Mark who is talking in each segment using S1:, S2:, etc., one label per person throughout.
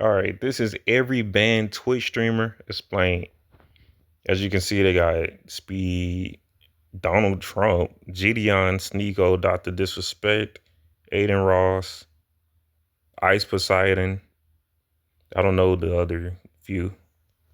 S1: All right, this is every band Twitch streamer explained. As you can see, they got Speed, Donald Trump, Gideon, Sneeko, Dr. Disrespect, Aiden Ross, Ice Poseidon. I don't know the other few.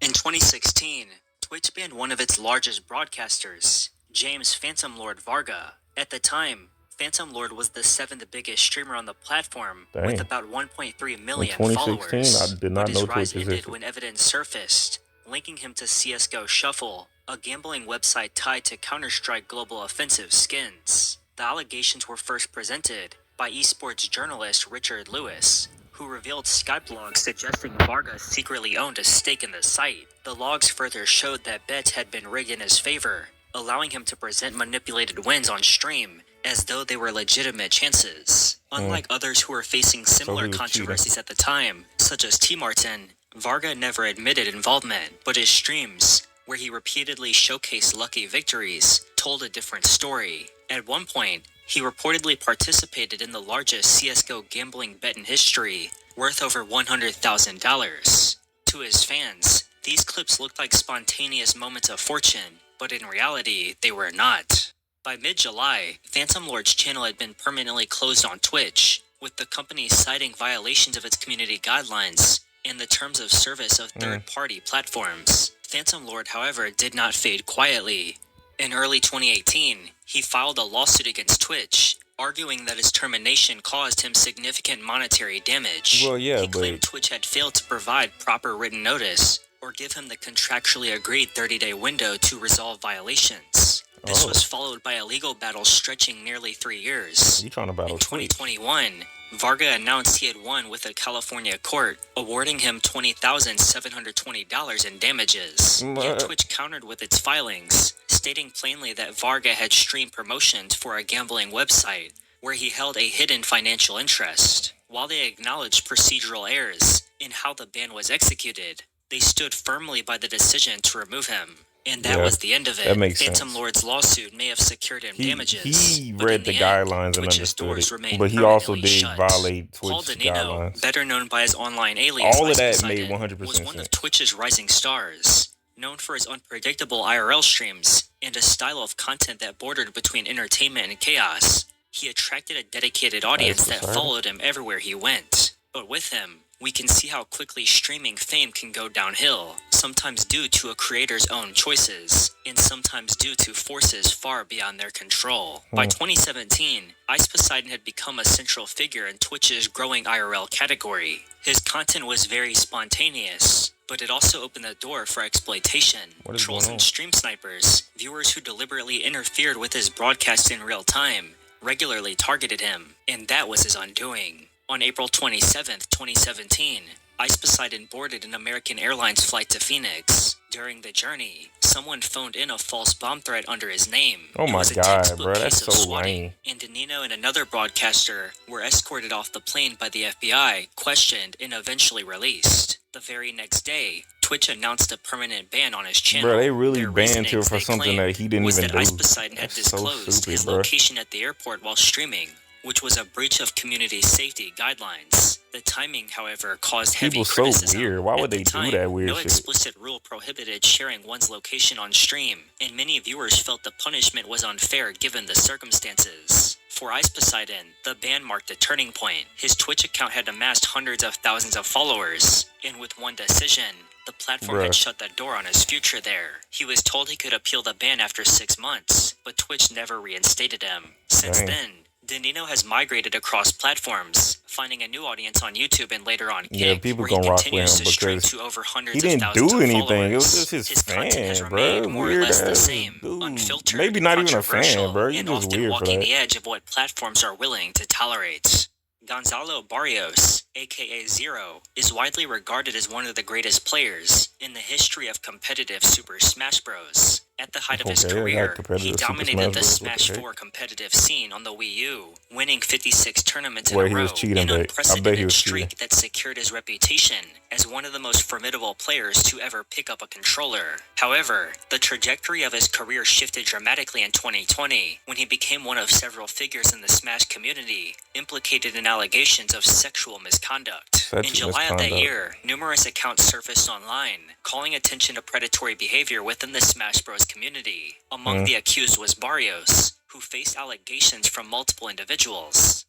S2: In 2016, Twitch banned one of its largest broadcasters, James Phantom Lord Varga. At the time, Phantom Lord was the seventh biggest streamer on the platform, with
S1: Dang.
S2: about 1.3
S1: In
S2: million
S1: 2016, I
S2: followers.
S1: did
S2: But
S1: not know
S2: his rise
S1: Twitch
S2: ended
S1: existed.
S2: when evidence surfaced, linking him to CSGO Shuffle, a gambling website tied to Counter-Strike Global Offensive skins. The allegations were first presented by esports journalist Richard Lewis, who revealed Skype logs suggesting Varga secretly owned a stake in the site. The logs further showed that bets had been rigged in his favor, allowing him to present manipulated wins on stream as though they were legitimate chances. Unlike others who were facing
S1: So
S2: similar
S1: he was cheating.
S2: controversies at the time, such as T. Martin, Varga never admitted involvement, but his streams, where he repeatedly showcased lucky victories, told a different story. At one point, he reportedly participated in the largest CSGO gambling bet in history, worth over $100,000. To his fans, these clips looked like spontaneous moments of fortune, but in reality, they were not. By mid-July, Phantom Lord's channel had been permanently closed on Twitch, with the company citing violations of its community guidelines and the terms of service of third-party platforms. Phantom Lord, however, did not fade quietly. In early 2018, he filed a lawsuit against Twitch, arguing that his termination caused him significant monetary damage.
S1: Well, yeah,
S2: He claimed
S1: but
S2: Twitch had failed to provide proper written notice or give him the contractually agreed 30-day window to resolve violations. This was followed by a legal battle stretching nearly 3 years.
S1: you trying to battle
S2: In
S1: Twitch?
S2: 2021, Varga announced he had won with a California court, awarding him $20,720 in damages. Yet Twitch countered with its filings, stating plainly that Varga had streamed promotions for a gambling website, where he held a hidden financial interest. While they acknowledged procedural errors in how the ban was executed, they stood firmly by the decision to remove him. And that was the end of it.
S1: That makes
S2: Phantom
S1: sense.
S2: Lord's lawsuit may have secured him damages.
S1: He
S2: but
S1: read
S2: in
S1: the
S2: end,
S1: guidelines and
S2: Twitch's
S1: understood
S2: doors
S1: it,
S2: remained
S1: but he also
S2: permanently
S1: did
S2: shut.
S1: violate
S2: Paul
S1: Twitch
S2: Danino,
S1: guidelines.
S2: better known by his online alias
S1: All of
S2: Ice
S1: that made
S2: Poseidon,
S1: 100%
S2: was one of
S1: sense.
S2: Twitch's rising stars. Known for his unpredictable IRL streams and a style of content that bordered between entertainment and chaos, he attracted a dedicated audience that
S1: Poseidon.
S2: followed him everywhere he went. But with him, we can see how quickly streaming fame can go downhill, sometimes due to a creator's own choices, and sometimes due to forces far beyond their control. By 2017, Ice Poseidon had become a central figure in Twitch's growing IRL category. His content was very spontaneous, but it also opened the door for exploitation. Trolls and stream snipers, viewers who deliberately interfered with his broadcast in real time, regularly targeted him, and that was his undoing. On April 27, 2017, Ice Poseidon boarded an American Airlines flight to Phoenix. During the journey, someone phoned in a false bomb threat under his name.
S1: Oh
S2: It
S1: my
S2: was a
S1: God,
S2: textbook
S1: bro,
S2: case
S1: that's
S2: of
S1: so
S2: swatting,
S1: lame.
S2: and Danino and another broadcaster were escorted off the plane by the FBI, questioned, and eventually released. The very next day, Twitch announced a permanent ban on his channel.
S1: Bro, they really
S2: Their
S1: banned him
S2: reasonings,
S1: for
S2: they
S1: something
S2: claimed,
S1: that he didn't
S2: was
S1: even
S2: that Ice
S1: do.
S2: Poseidon had
S1: That's so
S2: disclosed
S1: stupid,
S2: his
S1: bro.
S2: location at the airport while streaming, which was a breach of community safety guidelines. The timing, however, caused heavy
S1: People so
S2: criticism.
S1: weird. Why would
S2: At the
S1: they do
S2: time,
S1: that weird
S2: no
S1: shit?
S2: explicit rule prohibited sharing one's location on stream, and many viewers felt the punishment was unfair given the circumstances. For Ice Poseidon, the ban marked a turning point. His Twitch account had amassed hundreds of thousands of followers, and with one decision, the platform had shut the door on his future there. He was told he could appeal the ban after 6 months, but Twitch never reinstated him. Since then, Danino has migrated across platforms, finding a new audience on YouTube and later on Kick,
S1: people
S2: where he
S1: gonna rock with
S2: continues
S1: him
S2: to stream
S1: because
S2: to over
S1: he
S2: hundreds of
S1: didn't
S2: thousands
S1: do
S2: of
S1: anything.
S2: followers.
S1: It was just his
S2: content has
S1: fan,
S2: remained
S1: bro.
S2: more or
S1: Weird
S2: less the
S1: ass
S2: same,
S1: dude.
S2: unfiltered,
S1: Maybe not even a fan,
S2: controversial,
S1: bro. You
S2: and
S1: just
S2: often
S1: weird for
S2: walking
S1: that.
S2: the edge of what platforms are willing to tolerate. Gonzalo Barrios, aka Zero, is widely regarded as one of the greatest players in the history of competitive Super Smash Bros. At the height of his career, he dominated the Smash 4 competitive scene on the Wii U, winning 56 tournaments in
S1: Where
S2: a
S1: he was
S2: row,
S1: cheating,
S2: an
S1: but I bet he
S2: unprecedented
S1: was cheating.
S2: streak that secured his reputation as one of the most formidable players to ever pick up a controller. However, the trajectory of his career shifted dramatically in 2020 when he became one of several figures in the Smash community implicated in allegations of sexual misconduct. In July of that year, numerous accounts surfaced online, calling attention to predatory behavior within the Smash Bros. Community. Among the accused was Barrios, who faced allegations from multiple individuals.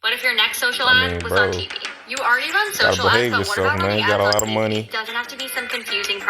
S3: What if your next social ad was on TV? You already run social ads, but what about running ads on TV? It doesn't have to be some confusing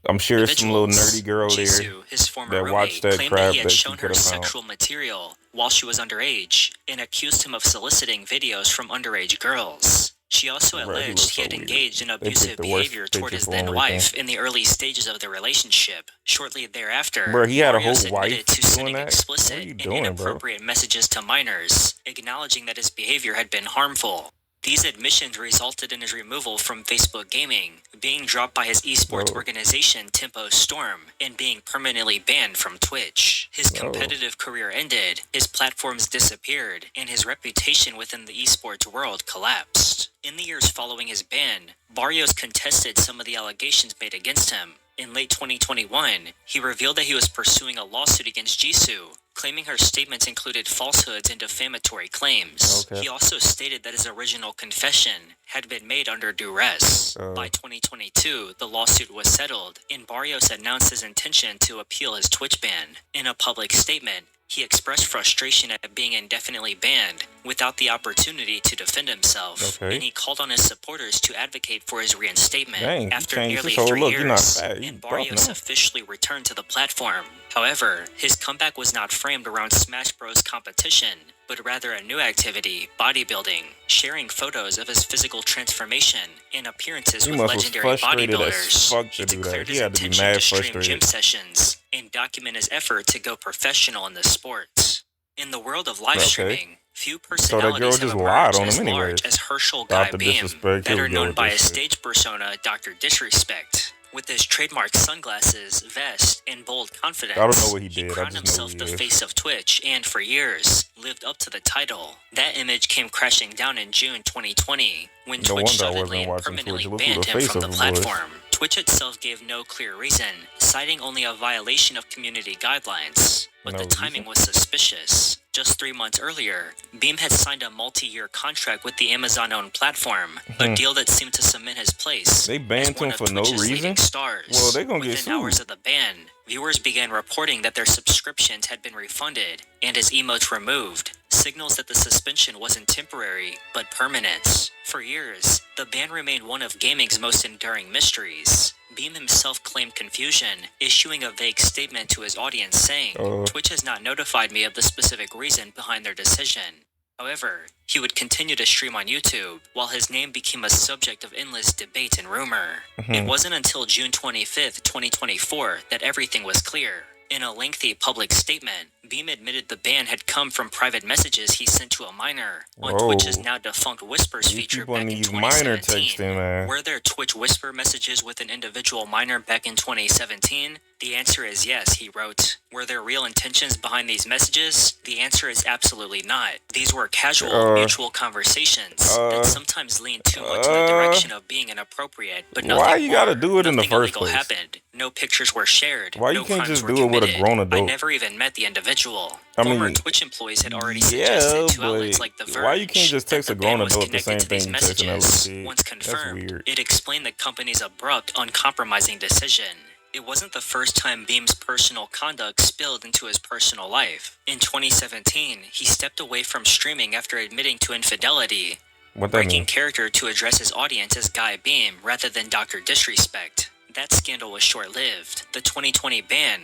S1: I'm sure some little nerdy girl
S2: Jisoo, his former
S1: that watched that
S2: claimed
S1: crap
S2: that he had
S1: that
S2: shown
S1: she
S2: her
S1: could have
S2: sexual material while she was underage and accused him of soliciting videos from underage girls. She also alleged he had engaged in abusive behavior toward his then wife in the early stages of the relationship. Shortly thereafter,
S1: he had a whole
S2: Barrios admitted
S1: wife
S2: to sending
S1: doing that?
S2: explicit
S1: What are you
S2: and
S1: doing,
S2: inappropriate messages to minors, acknowledging that his behavior had been harmful. These admissions resulted in his removal from Facebook Gaming, being dropped by his esports organization Tempo Storm, and being permanently banned from Twitch. His competitive career ended, his platforms disappeared, and his reputation within the esports world collapsed. In the years following his ban, Barrios contested some of the allegations made against him. In late 2021, he revealed that he was pursuing a lawsuit against Jisoo, claiming her statements included falsehoods and defamatory claims. He also stated that his original confession had been made under duress. By 2022, the lawsuit was settled, and Barrios announced his intention to appeal his Twitch ban. In a public statement, he expressed frustration at being indefinitely banned without the opportunity to defend himself, and he called on his supporters to advocate for his reinstatement. After nearly 3 years, and Barrios officially returned to the platform. However, his comeback was not framed around Smash Bros. Competition, but rather a new activity, bodybuilding, sharing photos of his physical transformation and appearances with legendary bodybuilders. He declared his intention to stream gym sessions and document his effort to go professional in the sport. In the world of live streaming, few personalities have emerged as large as Herschel Guy Beam, better known by his stage persona Dr. Disrespect. With his trademark sunglasses, vest, and bold confidence, he crowned himself the face of Twitch and, for years, lived up to the title. That image came crashing down in June 2020, when Twitch suddenly and permanently banned him from the platform. Twitch itself gave no clear reason, citing only a violation of community guidelines. But the timing was suspicious. Just 3 months earlier, Beam had signed a multi-year contract with the Amazon-owned platform, a deal that seemed to cement his place.
S1: They banned him for no reason? Well, they're gonna get sued.
S2: Within hours of the ban, viewers began reporting that their subscriptions had been refunded and his emotes removed, signals that the suspension wasn't temporary, but permanent. For years, the ban remained one of gaming's most enduring mysteries. Beam himself claimed confusion, issuing a vague statement to his audience saying, Twitch has not notified me of the specific reason behind their decision. However, he would continue to stream on YouTube, while his name became a subject of endless debate and rumor. It wasn't until June 25th, 2024 that everything was clear. In a lengthy public statement, Beam admitted the ban had come from private messages he sent to a minor on Twitch's now defunct Whispers feature back in 2017. Were there Twitch Whisper messages with an individual minor back in 2017? The answer is yes, he wrote. Were there real intentions behind these messages? The answer is absolutely not. These were casual, mutual conversations that sometimes leaned too much in the direction of being inappropriate, but nothing
S1: Why you gotta do it in the first place?
S2: Happened. No pictures were shared.
S1: Why you can't just do it with a grown adult?
S2: I never even met the individual. Former Twitch employees had already suggested to outlets like The Verge
S1: why you can't just text a grown adult the same thing you text another kid?
S2: Once confirmed, it explained the company's abrupt, uncompromising decision. It wasn't the first time Beam's personal conduct spilled into his personal life. In 2017, he stepped away from streaming after admitting to infidelity, breaking character to address his audience as Guy Beam rather than Dr. Disrespect. That scandal was short-lived. The 2020 ban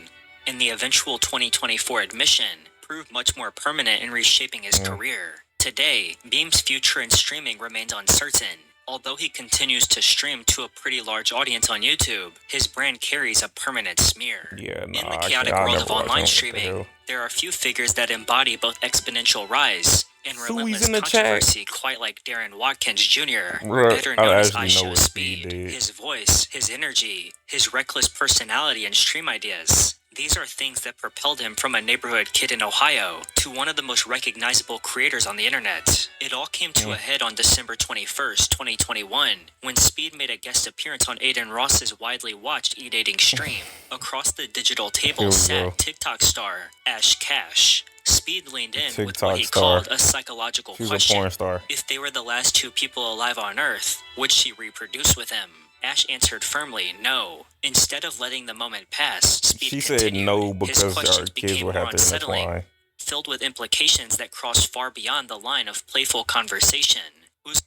S2: and the eventual 2024 admission proved much more permanent in reshaping his career. Today, Beam's future in streaming remains uncertain. Although he continues to stream to a pretty large audience on YouTube, his brand carries a permanent smear. In the chaotic world of online streaming, there are a few figures that embody both exponential rise and relentless controversy, quite like Darren Watkins Jr., better known as iShow Speed. His voice, his energy, his reckless personality and stream ideas. These are things that propelled him from a neighborhood kid in Ohio to one of the most recognizable creators on the internet. It all came to a head on December 21st, 2021, when Speed made a guest appearance on Aiden Ross's widely watched e-dating stream. Across the digital table sat TikTok star Ash Cash. Speed leaned in with what he called a psychological question. If they were the last two people alive on Earth, would she reproduce with him? Ash answered firmly, no. Instead of letting the moment pass, Speed continued. Said no because his questions became more unsettling, filled with implications that crossed far beyond the line of playful conversation. Who's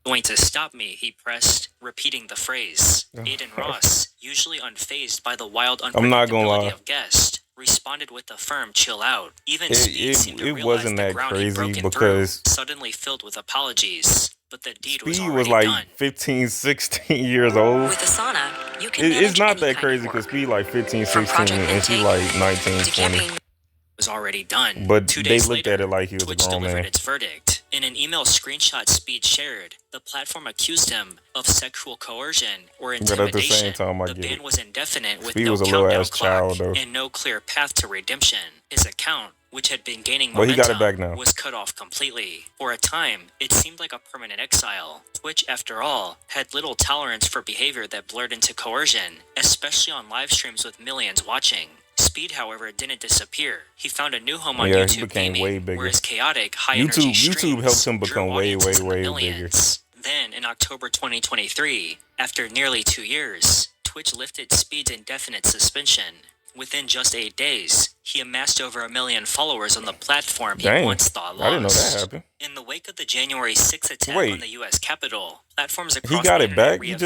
S2: going to stop me? He pressed, repeating the phrase. Aiden Ross, usually unfazed by the wild unpredictability of guests, responded with a firm chill out. Even Speed seemed to realize the ground he'd broken through, suddenly filled with apologies. But the deed was already was like done. 15, 16 years old. With Asana, you can it's not that crazy because Speed like 15, 16, and she like 19, 20. Was already done. But 2 days they looked at it like he was Twitch a grown delivered man. Its verdict. In an email screenshot Speed shared, the platform accused him of sexual coercion or intimidation. But at the same time, the ban was indefinite with no countdown clock and no clear path to redemption. His account, which had been gaining momentum, was cut off completely. For a time, it seemed like a permanent exile. Twitch, after all, had little tolerance for behavior that blurred into coercion, especially on live streams with millions watching. Speed, however, didn't disappear. He found a new home on YouTube. He became way bigger. Where his chaotic, high-energy YouTube helped him become way bigger. Then, in October 2023, after nearly 2 years, Twitch lifted Speed's indefinite suspension. Within just 8 days, he amassed over 1 million followers on the platform he once thought lost. I didn't know that happened. In the wake of the January 6th attack on the U.S. Capitol, platforms across the internet reevaluated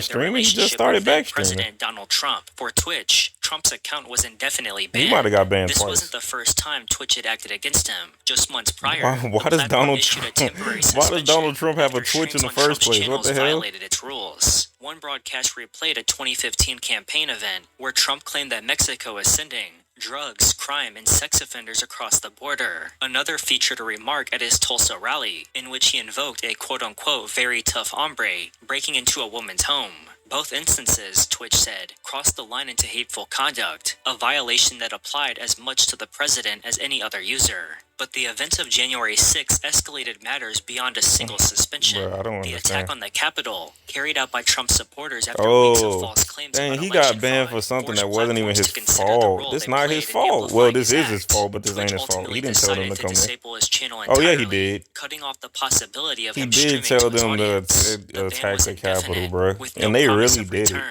S2: their relationship with then-President Donald Trump. For Twitch, Trump's account was indefinitely banned. He might have got banned twice. This wasn't the first time Twitch had acted against him. Just months prior, why does Donald Trump have a Twitch in the first place? What the hell? Violated its rules. One broadcast replayed a 2015 campaign event where Trump claimed that Mexico is sending drugs, crime, and sex offenders across the border. Another featured a remark at his Tulsa rally, in which he invoked a quote-unquote very tough hombre breaking into a woman's home. Both instances, Twitch said, crossed the line into hateful conduct, a violation that applied as much to the president as any other user. But the events of January 6 escalated matters beyond a single suspension. The attack on the Capitol, carried out by Trump supporters after weeks of false claims about election fraud, he got banned for something that wasn't even his fault. This not his fault. Well, this is his fault, but this ain't his fault. He didn't tell them to come in. Oh yeah, he did. Cutting off the possibility of him did tell them to attack the Capitol, bro, and they really did it.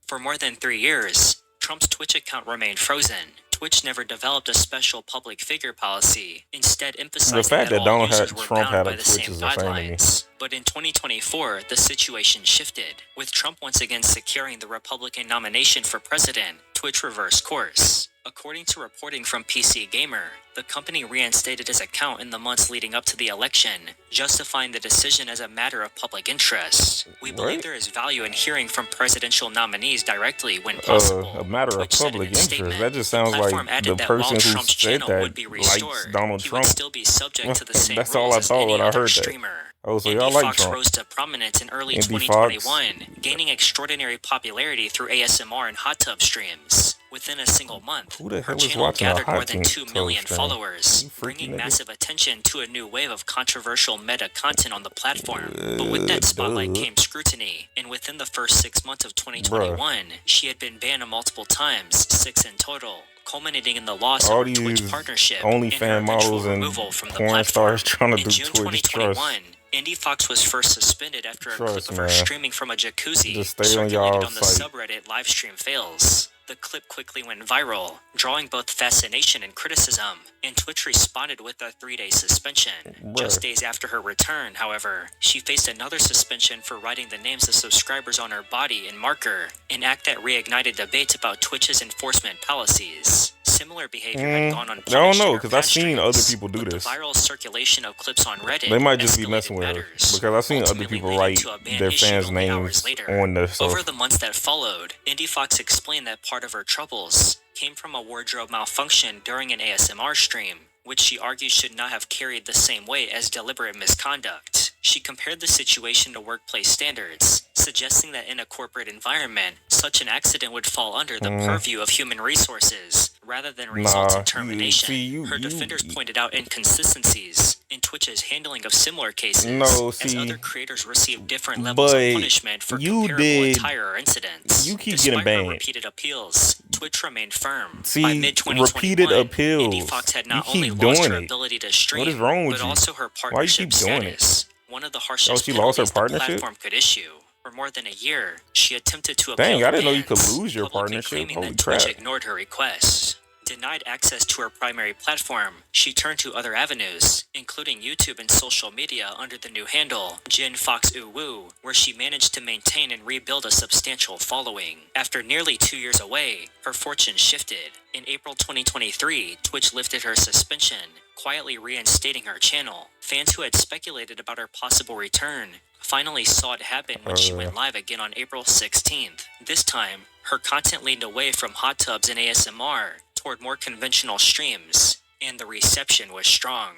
S2: For more than 3 years, Trump's Twitch account remained frozen. Twitch never developed a special public figure policy, instead emphasizing the fact that Donald Trump had a Twitch is a guidelines. But in 2024, the situation shifted. With Trump once again securing the Republican nomination for president, Twitch reversed course. According to reporting from PC Gamer, the company reinstated his account in the months leading up to the election, justifying the decision as a matter of public interest. We believe there is value in hearing from presidential nominees directly when possible. A matter of public interest? That just sounds like the person who said that likes Donald Trump. Would still be subject to the same That's all I thought when I heard that. Oh, so y'all like Trump. Rose to prominence in early 2021, gaining extraordinary popularity through ASMR and hot tub streams. Within a single month, her channel gathered more than 2 million followers, bringing massive attention to a new wave of controversial meta content on the platform. But with that spotlight came scrutiny, and within the first 6 months of 2021, she had been banned multiple times, 6 in total, culminating in the loss of her Twitch partnership and her eventual removal from the platform. In June 2021, Andy Fox was first suspended after a clip of her streaming from a jacuzzi circulated on the subreddit Livestream Fails. The clip quickly went viral, drawing both fascination and criticism, and Twitch responded with a 3-day suspension. Just days after her return, however, she faced another suspension for writing the names of subscribers on her body in marker, an act that reignited debates about Twitch's enforcement policies. Similar behavior had gone unpunished. I don't know, because I've seen other people do this. The viral circulation of clips on Reddit they might just be messing with her, because I've seen other people write their fans' names on their stuff. Over the months that followed, Indy Fox explained that part of her troubles came from a wardrobe malfunction during an ASMR stream, which she argues should not have carried the same weight as deliberate misconduct. She compared the situation to workplace standards, suggesting that in a corporate environment, such an accident would fall under the purview of human resources, rather than result in termination. Her defenders pointed out inconsistencies in Twitch's handling of similar cases, as other creators received different levels of punishment for comparable attire or incidents.
S1: You keep
S2: Despite
S1: getting banned.
S2: her repeated appeals, Twitch remained firm.
S1: See,
S2: by mid-2021, Andy Fox had not only lost her ability to stream,
S1: what is wrong with
S2: but
S1: you?
S2: also her partnership status. One of the harshest
S1: she lost her
S2: penalties the
S1: partnership?
S2: platform could issue. For more than a year, she attempted to appeal
S1: Dang, I didn't know you
S2: bans,
S1: could lose your
S2: publicly
S1: partnership.
S2: claiming
S1: Holy
S2: that
S1: crap.
S2: Twitch ignored her requests. Denied access to her primary platform, she turned to other avenues, including YouTube and social media under the new handle, Jin Fox Uwu, where she managed to maintain and rebuild a substantial following. After nearly 2 years away, her fortune shifted. In April 2023, Twitch lifted her suspension, quietly reinstating her channel. Fans who had speculated about her possible return finally saw it happen when she went live again on April 16th. This time, her content leaned away from hot tubs and ASMR toward more conventional streams, and the reception was strong.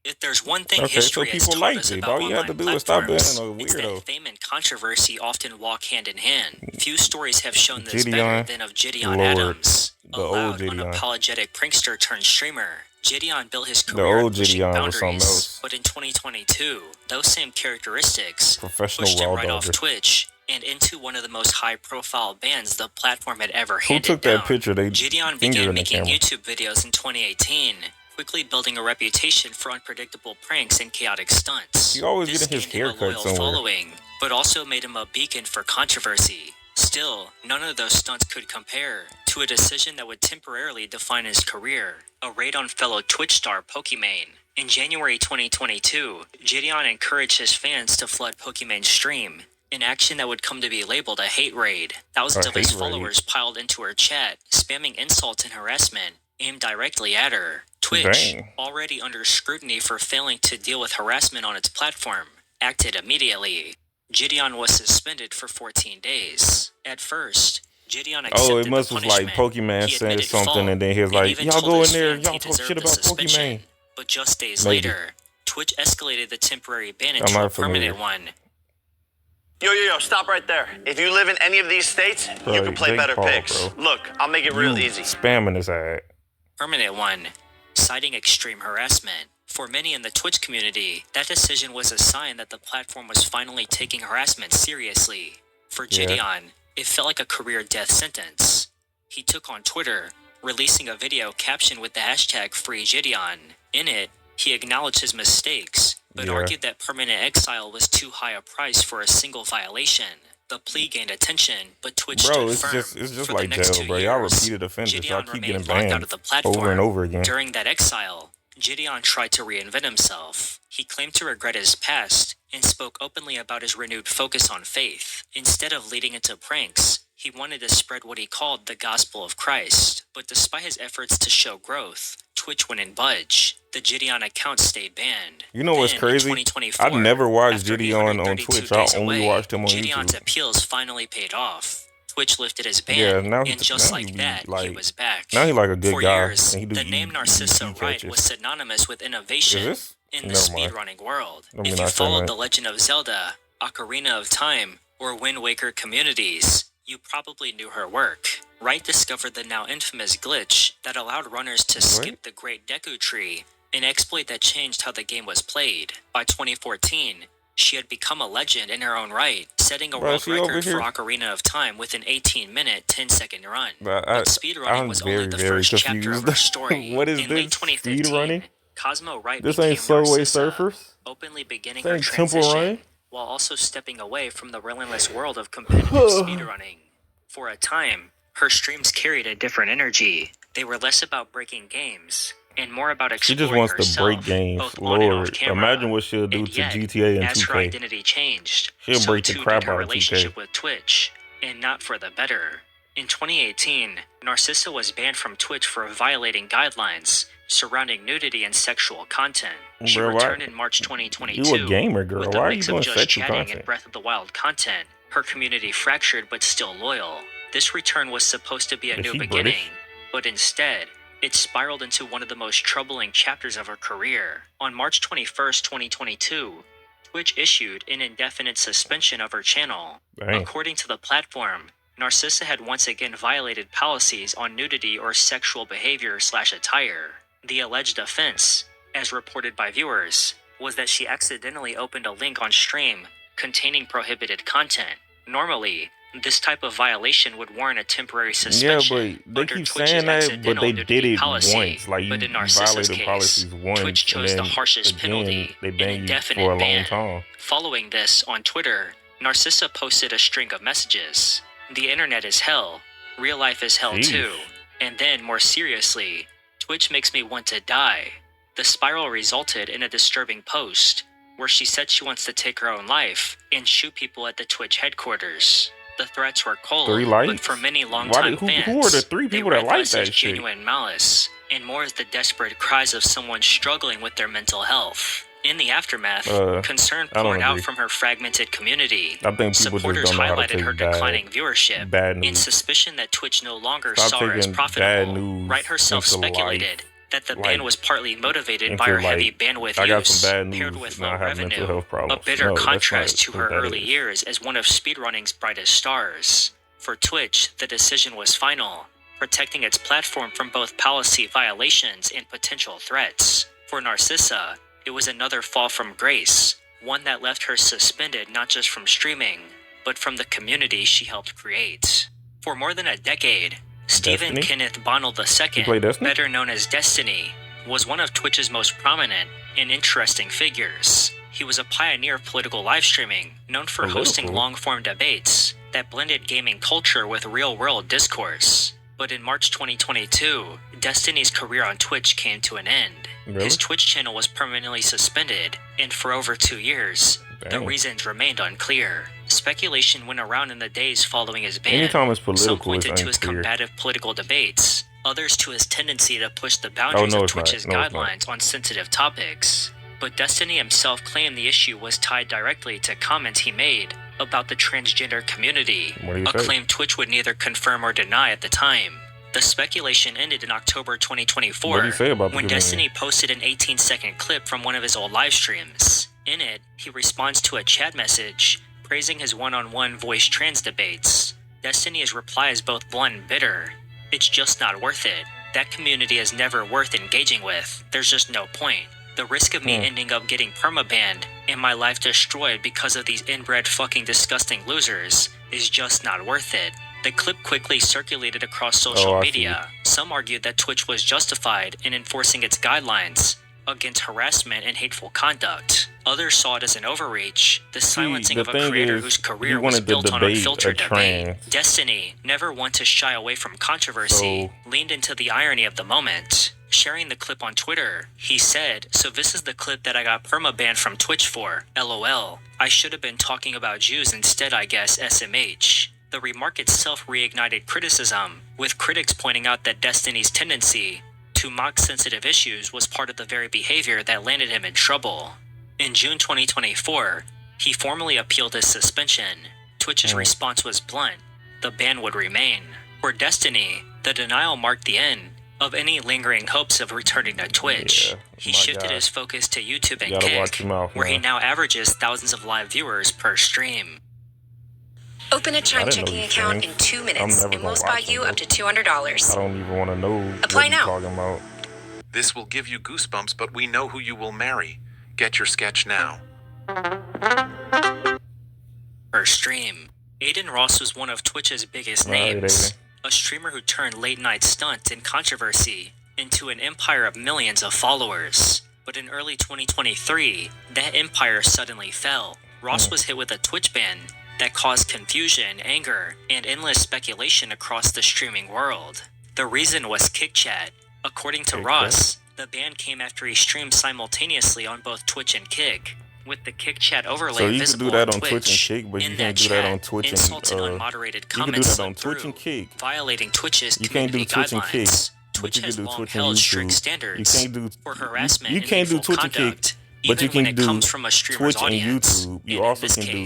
S2: If there's one thing history has taught us about online platforms, it's that fame and controversy often walk hand in hand. Few stories have shown this better than of Gideon Adams, a loud, unapologetic prankster turned streamer. Gideon built his career pushing boundaries, but in 2022, those same characteristics pushed him right off Twitch and into one of the most high-profile bans the platform had ever handed down. Gideon began making YouTube videos in 2018, quickly building a reputation for unpredictable pranks and chaotic stunts. This gained him a loyal following, but also made him a beacon for controversy. Still, none of those stunts could compare to a decision that would temporarily define his career: a raid on fellow Twitch star Pokimane. In January 2022, Gideon encouraged his fans to flood Pokimane's stream, an action that would come to be labeled a hate raid. Thousands of his followers piled into her chat, spamming insults and harassment aimed directly at her. Twitch, already under scrutiny for failing to deal with harassment on its platform, acted immediately. Gideon was suspended for 14 days. At first, Gideon accepted
S1: it must
S2: the
S1: was
S2: punishment.
S1: like Pokemon said something, and then he was like, y'all go in there, y'all talk shit about Pokemon.
S2: But just days later, Twitch escalated the temporary ban into a permanent one.
S4: Yo, stop right there. If you live in any of these states, you can play better picks. Look, I'll make it real easy.
S1: Spamming his ad.
S2: Permanent one, citing extreme harassment. For many in the Twitch community, that decision was a sign that the platform was finally taking harassment seriously. For Gideon, it felt like a career death sentence. He took on Twitter, releasing a video captioned with the hashtag #FreeGideon. In it, he acknowledged his mistakes, but argued that permanent exile was too high a price for a single violation. The plea gained attention, but Twitch stood firm.
S1: It's just
S2: for
S1: like
S2: the next
S1: jail,
S2: 2
S1: bro.
S2: years,
S1: Y'all repeated offenders. Y'all
S2: Gideon
S1: keep getting
S2: remained locked
S1: banned
S2: out of the platform.
S1: over and over again.
S2: During that exile, Gideon tried to reinvent himself. He claimed to regret his past and spoke openly about his renewed focus on faith. Instead of leading into pranks, he wanted to spread what he called the gospel of Christ. But despite his efforts to show growth, Twitch wouldn't budge. The Gideon account stayed banned.
S1: You know what's crazy? I've never watched Gideon on Twitch. I only watched him on
S2: Gideon's
S1: YouTube.
S2: appeals finally paid off. Twitch lifted his ban, and just like that, he was back.
S1: Now he's like a good
S2: For
S1: guy.
S2: years, the name Narcissa Wright was synonymous with innovation in the speedrunning world. If you followed The Legend of Zelda, Ocarina of Time, or Wind Waker communities, you probably knew her work. Wright discovered the now infamous glitch that allowed runners to skip the Great Deku Tree, an exploit that changed how the game was played. By 2014, she had become a legend in her own right, setting a world record for Ocarina of Time with an 18-minute, 10-second run. But speedrunning was only the first chapter of her story.
S1: What is
S2: in
S1: this?
S2: late 2015, Cosmo Wright
S1: This
S2: became
S1: ain't Subway
S2: Narcissa,
S1: Surfers?
S2: openly beginning
S1: This
S2: her
S1: ain't Temple
S2: transition,
S1: Run?
S2: while also stepping away from the relentless world of competitive speedrunning. For a time, her streams carried a different energy. They were less about breaking games and more about exploring
S1: She just wants
S2: herself,
S1: to break games.
S2: both on and off
S1: Lord,
S2: camera.
S1: imagine what she'll do
S2: And
S1: to
S2: yet,
S1: GTA and
S2: as her
S1: 2K.
S2: identity changed,
S1: She'll
S2: so
S1: break the
S2: too
S1: crap
S2: did her
S1: out of 2K.
S2: relationship with Twitch, and not for the better. In 2018, Narcissa was banned from Twitch for violating guidelines surrounding nudity and sexual content. She returned in March 2022
S1: You a gamer, girl.
S2: with
S1: Why
S2: a
S1: are you
S2: mix
S1: doing
S2: of just
S1: sexual
S2: chatting
S1: content?
S2: and Breath of the Wild content. Her community fractured but still loyal. This return was supposed to be a
S1: Is
S2: new
S1: she
S2: beginning,
S1: British?
S2: but instead, it spiraled into one of the most troubling chapters of her career. On March 21st, 2022, Twitch issued an indefinite suspension of her channel.
S1: Dang.
S2: According to the platform, Narcissa had once again violated policies on nudity or sexual behavior/attire. The alleged offense, as reported by viewers, was that she accidentally opened a link on stream containing prohibited content. Normally, this type of violation would warrant a temporary suspension.
S1: Yeah, but they keep saying that, but they did it once. Like, you violated policies once,
S2: Twitch chose
S1: and
S2: the
S1: then
S2: harshest
S1: again,
S2: penalty,
S1: they
S2: an
S1: banned you
S2: indefinite
S1: for a long
S2: ban.
S1: time.
S2: Following this, on Twitter, Narcissa posted a string of messages. The internet is hell. Real life is hell too. And then, more seriously, Twitch makes me want to die. The spiral resulted in a disturbing post, where she said she wants to take her own life and shoot people at the Twitch headquarters. The threats were cold, but for many longtime fans,
S1: who are the 3 people that like that shit?
S2: Genuine malice, and more as the desperate cries of someone struggling with their mental health. In the aftermath, concern poured out from her fragmented community.
S1: I think
S2: supporters highlighted her declining viewership and suspicion that Twitch no longer saw her as profitable. Wright herself speculated that the ban was partly motivated by her heavy bandwidth use, paired with low revenue, a bitter contrast to her early years as one of speedrunning's brightest stars. For Twitch, the decision was final, protecting its platform from both policy violations and potential threats. For Narcissa, it was another fall from grace, one that left her suspended not just from streaming, but from the community she helped create. For more than a decade, Stephen Kenneth Bonnell II, better known as Destiny, was one of Twitch's most prominent and interesting figures. He was a pioneer of political live streaming, known for hosting long-form debates that blended gaming culture with real-world discourse. But in March 2022, Destiny's career on Twitch came to an end. His Twitch channel was permanently suspended, and for over 2 years, the reasons remained unclear. Speculation went around in the days following his ban.
S1: Anytime it's political,
S2: some pointed to his combative political debates, others to his tendency to push the boundaries of Twitch's guidelines on sensitive topics. But Destiny himself claimed the issue was tied directly to comments he made about the transgender community, a claim Twitch would neither confirm or deny at the time. The speculation ended in October 2024, when Destiny posted an 18-second clip from one of his old live streams. In it, he responds to a chat message praising his one-on-one voice trans debates. Destiny's reply is both blunt and bitter. It's just not worth it. That community is never worth engaging with. There's just no point. The risk of me ending up getting permabanned and my life destroyed because of these inbred fucking disgusting losers is just not worth it. The clip quickly circulated across social media. Some argued that Twitch was justified in enforcing its guidelines against harassment and hateful conduct. Others saw it as an overreach, the silencing of a creator whose career was built on unfiltered debate. Destiny, never one to shy away from controversy, leaned into the irony of the moment. Sharing the clip on Twitter, he said, "So this is the clip that I got permabanned from Twitch for. LOL. I should have been talking about Jews instead, I guess, SMH." The remark itself reignited criticism, with critics pointing out that Destiny's tendency to mock sensitive issues was part of the very behavior that landed him in trouble. In June 2024, he formally appealed his suspension. Twitch's response was blunt: the ban would remain. For Destiny, the denial marked the end of any lingering hopes of returning to Twitch. He shifted his focus to YouTube and Kick, where he now averages thousands of live viewers per stream.
S3: Open a Chime checking account in 2 minutes, and we'll spot you up to $200.
S1: I don't even want to know
S3: Apply
S1: what
S3: now.
S1: you're talking about.
S5: This will give you goosebumps, but we know who you will marry. Get your sketch now.
S2: Per stream. Aiden Ross was one of Twitch's biggest names, a streamer who turned late-night stunts and controversy into an empire of millions of followers. But in early 2023, that empire suddenly fell. Ross was hit with a Twitch ban that caused confusion, anger, and endless speculation across the streaming world. The reason was KickChat. According to Ross, the ban came after he streamed simultaneously on both Twitch and Kick, with the KickChat overlay visible on Twitch and Kick, but you can't do that on Twitch and insults and unmoderated comments slipped through, violating Twitch's community guidelines. Twitch has long held strict standards for harassment and hateful conduct, even when it comes from a streamer's audience.
S1: You also can do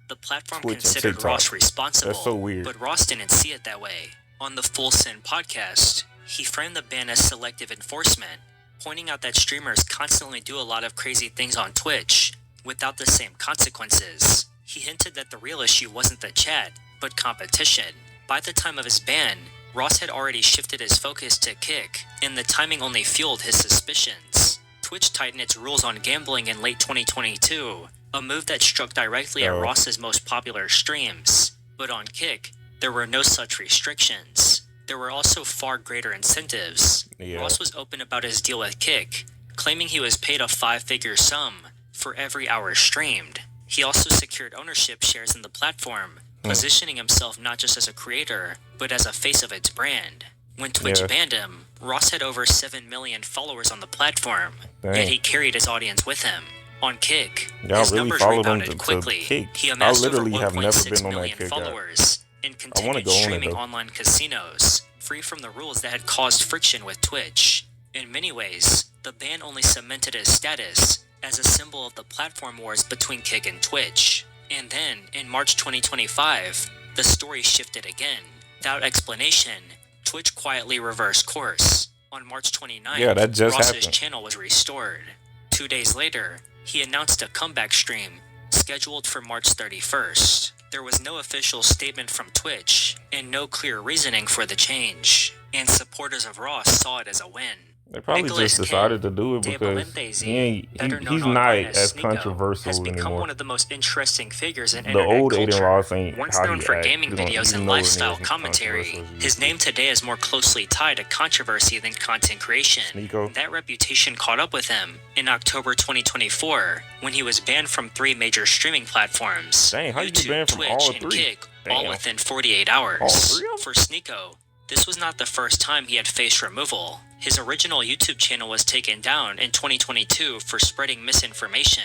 S2: the platform considered Ross responsible,
S1: That's so weird.
S2: but Ross didn't see it that way. On the Full Send podcast, he framed the ban as selective enforcement, pointing out that streamers constantly do a lot of crazy things on Twitch, without the same consequences. He hinted that the real issue wasn't the chat, but competition. By the time of his ban, Ross had already shifted his focus to Kick, and the timing only fueled his suspicions. Twitch tightened its rules on gambling in late 2022, a move that struck directly at Ross's most popular streams. But on Kick, there were no such restrictions. There were also far greater incentives. Ross was open about his deal with Kick, claiming he was paid a 5-figure sum for every hour streamed. He also secured ownership shares in the platform, positioning himself not just as a creator, but as a face of its brand. When Twitch banned him, Ross had over 7 million followers on the platform, yet he carried his audience with him. On Kick, his numbers rebounded quickly. He amassed over 1.6 million followers and continued streaming online casinos, free from the rules that had caused friction with Twitch. In many ways, the ban only cemented his status as a symbol of the platform wars between Kick and Twitch. And then, in March 2025, the story shifted again. Without explanation, Twitch quietly reversed course. On March 29th, Ross's channel was restored. 2 days later, he announced a comeback stream, scheduled for March 31st. There was no official statement from Twitch, and no clear reasoning for the change. And supporters of Ross saw it as a win.
S1: They probably just decided to do it because he's not as controversial
S2: has become
S1: anymore.
S2: One of the most interesting figures in
S1: The
S2: internet
S1: old
S2: culture.
S1: Aiden Ross ain't
S2: Once
S1: how
S2: known
S1: he
S2: for
S1: act.
S2: gaming videos and lifestyle commentary, his name today is more closely tied to controversy than content creation. That reputation caught up with him in October 2024 when he was banned from 3 major streaming platforms:
S1: Dang, how you get
S2: YouTube,
S1: banned from
S2: Twitch,
S1: all
S2: and
S1: 3?
S2: Kick, all within 48 hours.
S1: All 3 of them?
S2: For Sneeko, this was not the first time he had faced removal. His original YouTube channel was taken down in 2022 for spreading misinformation.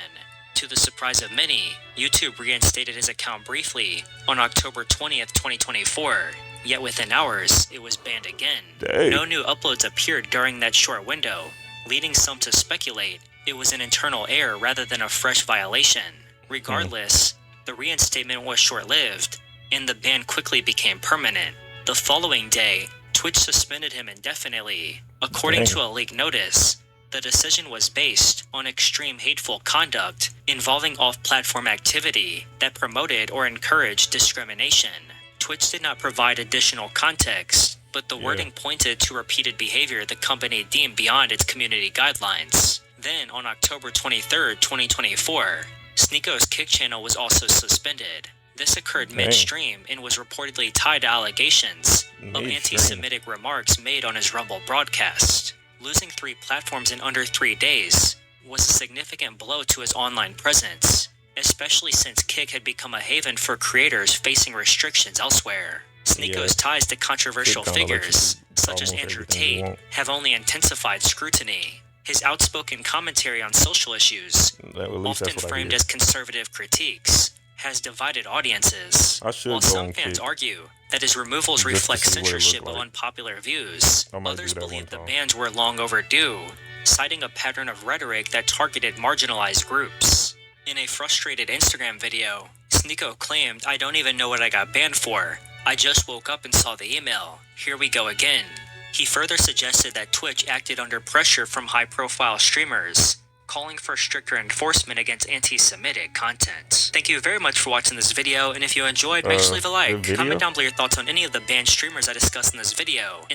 S2: To the surprise of many, YouTube reinstated his account briefly on October 20th, 2024. Yet within hours, it was banned again.
S1: Dang.
S2: No new uploads appeared during that short window, leading some to speculate it was an internal error rather than a fresh violation. Regardless, the reinstatement was short-lived, and the ban quickly became permanent. The following day, Twitch suspended him indefinitely. According to a leaked notice, the decision was based on extreme hateful conduct involving off-platform activity that promoted or encouraged discrimination. Twitch did not provide additional context, but the wording pointed to repeated behavior the company deemed beyond its community guidelines. Then, on October 23rd, 2024, Sneeko's Kick channel was also suspended. This occurred midstream and was reportedly tied to allegations of anti-Semitic remarks made on his Rumble broadcast. Losing 3 platforms in under 3 days was a significant blow to his online presence, especially since Kick had become a haven for creators facing restrictions elsewhere. Sneeko's ties to controversial figures, such as Andrew Tate, have only intensified scrutiny. His outspoken commentary on social issues, often framed as conservative critiques, has divided audiences. While some fans argue that his removals reflect censorship of unpopular views, others believe the bans were long overdue, citing a pattern of rhetoric that targeted marginalized groups. In a frustrated Instagram video, Sneeko claimed, "I don't even know what I got banned for. I just woke up and saw the email. Here we go again." He further suggested that Twitch acted under pressure from high-profile streamers, calling for stricter enforcement against anti-Semitic content. Thank you very much for watching this video, and if you enjoyed, make sure to leave a like. Comment down below your thoughts on any of the banned streamers I discussed in this video.